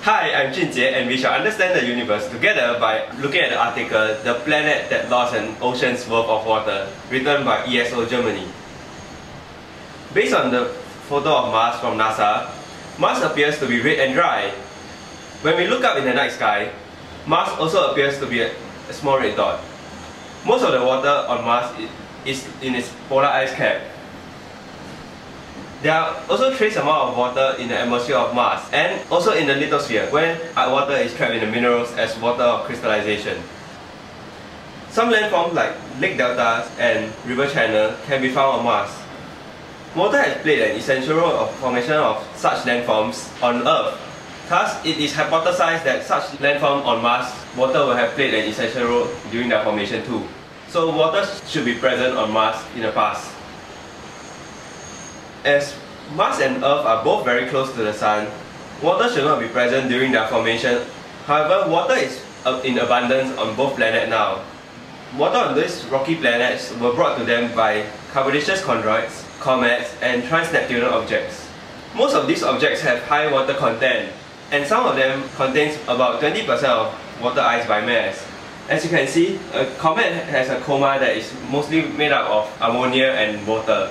Hi, I'm Junjie, and we shall understand the universe together by looking at the article "The Planet That Lost an Ocean's Worth of Water", written by ESO Germany. Based on the photo of Mars from NASA, Mars appears to be red and dry. When we look up in the night sky, Mars also appears to be a small red dot. Most of the water on Mars is in its polar ice cap. There are also trace amount of water in the atmosphere of Mars and also in the lithosphere, when water is trapped in the minerals as water of crystallization. Some landforms like lake deltas and river channel can be found on Mars. Water has played an essential role of formation of such landforms on Earth. Thus, it is hypothesized that such landform on Mars, water will have played an essential role during their formation too. So water should be present on Mars in the past. As Mars and Earth are both very close to the Sun, water should not be present during their formation. However, water is in abundance on both planets now. Water on these rocky planets were brought to them by carbonaceous chondroids, comets, and trans-Neptunian objects. Most of these objects have high water content, and some of them contains about 20% of water ice by mass. As you can see, a comet has a coma that is mostly made up of ammonia and water.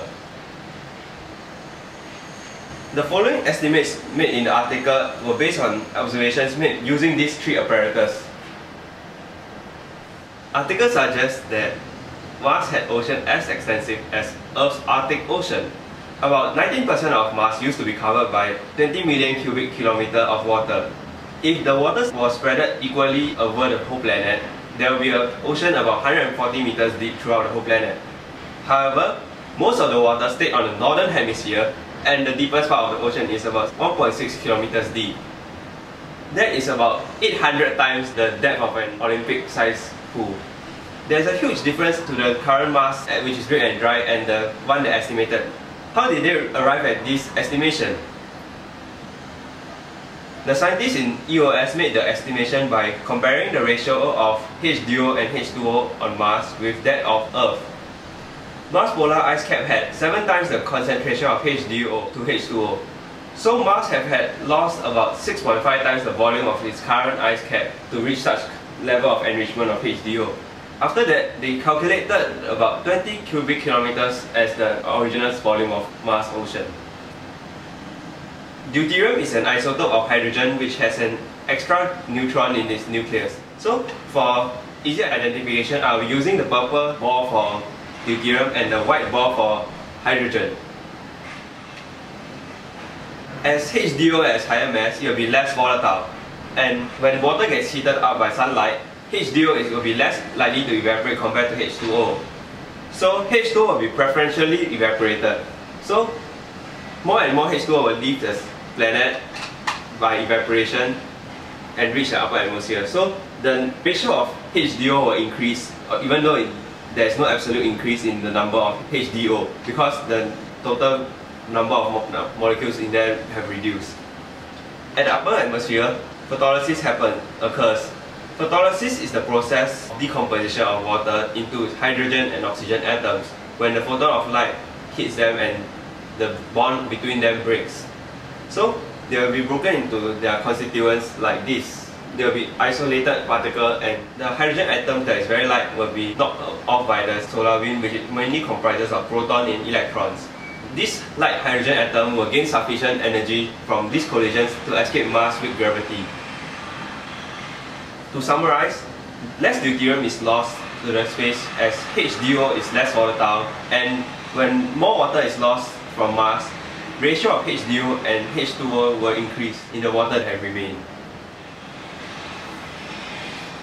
The following estimates made in the article were based on observations made using these three apparatus. Article suggests that Mars had ocean as extensive as Earth's Arctic Ocean. About 19% of Mars used to be covered by 20 million cubic kilometers of water. If the water was spread equally over the whole planet, there will be an ocean about 140 meters deep throughout the whole planet. However, most of the water stayed on the northern hemisphere, and the deepest part of the ocean is about 1.6 kilometers deep. That is about 800 times the depth of an Olympic-sized pool. There is a huge difference to the current Mars, which is red and dry, and the one they estimated. How did they arrive at this estimation? The scientists in EOS made the estimation by comparing the ratio of H2O and H2O on Mars with that of Earth. Mars' polar ice cap had 7 times the concentration of H2O to H2O. So Mars have had lost about 6.5 times the volume of its current ice cap to reach such level of enrichment of H2O. After that, they calculated about 20 cubic kilometers as the original volume of Mars ocean. Deuterium is an isotope of hydrogen which has an extra neutron in its nucleus. So for easier identification, I'll be using the purple ball for deuterium and the white ball for hydrogen. As H2O has higher mass, it will be less volatile. And when water gets heated up by sunlight, H2O will be less likely to evaporate compared to H2O. So H2O will be preferentially evaporated. So more and more H2O will leave the planet by evaporation and reach the upper atmosphere. So the ratio of H2O will increase, even though there is no absolute increase in the number of H2O, because the total number of molecules in there have reduced. At the upper atmosphere, photolysis occurs. Photolysis is the process of decomposition of water into hydrogen and oxygen atoms when the photon of light hits them and the bond between them breaks. So they will be broken into their constituents like this. There will be isolated particle, and the hydrogen atom that is very light will be knocked off by the solar wind, which mainly comprises of proton and electrons. This light hydrogen atom will gain sufficient energy from these collisions to escape Mars with gravity. To summarize, less deuterium is lost to the space as H2O is less volatile, and when more water is lost from Mars, ratio of H2O and H2O will increase in the water that remains.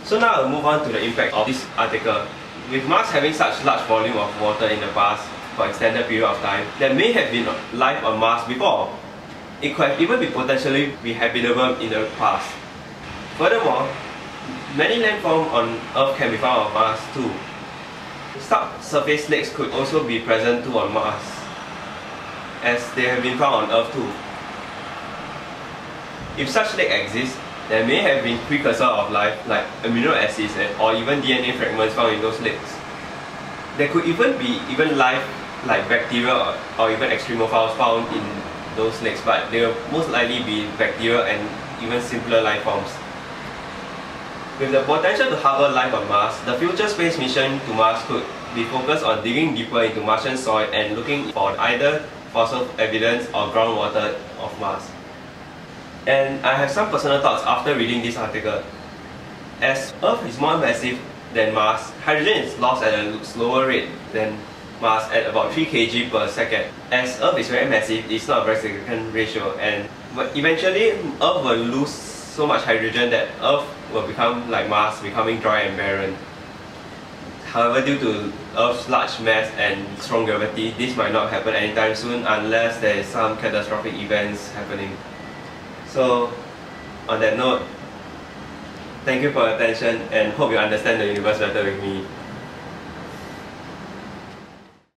So now I'll move on to the impact of this article. With Mars having such large volume of water in the past for extended period of time, there may have been life on Mars before. It could even be potentially be habitable in the past. Furthermore, many landforms on Earth can be found on Mars too. Subsurface lakes could also be present too on Mars, as they have been found on Earth too. If such lake exists, there may have been precursor of life like amino acids or even DNA fragments found in those lakes. There could even be life like bacteria or even extremophiles found in those lakes, but they will most likely be bacteria and even simpler life forms. With the potential to harbor life on Mars, the future space mission to Mars could be focused on digging deeper into Martian soil and looking for either fossil evidence or groundwater of Mars. And I have some personal thoughts after reading this article. As Earth is more massive than Mars, hydrogen is lost at a slower rate than Mars at about 3 kg per second. As Earth is very massive, it's not a very significant ratio, and eventually Earth will lose so much hydrogen that Earth will become like Mars, becoming dry and barren. However, due to Earth's large mass and strong gravity, this might not happen anytime soon unless there is some catastrophic events happening. So, on that note, thank you for your attention and hope you understand the universe better with me.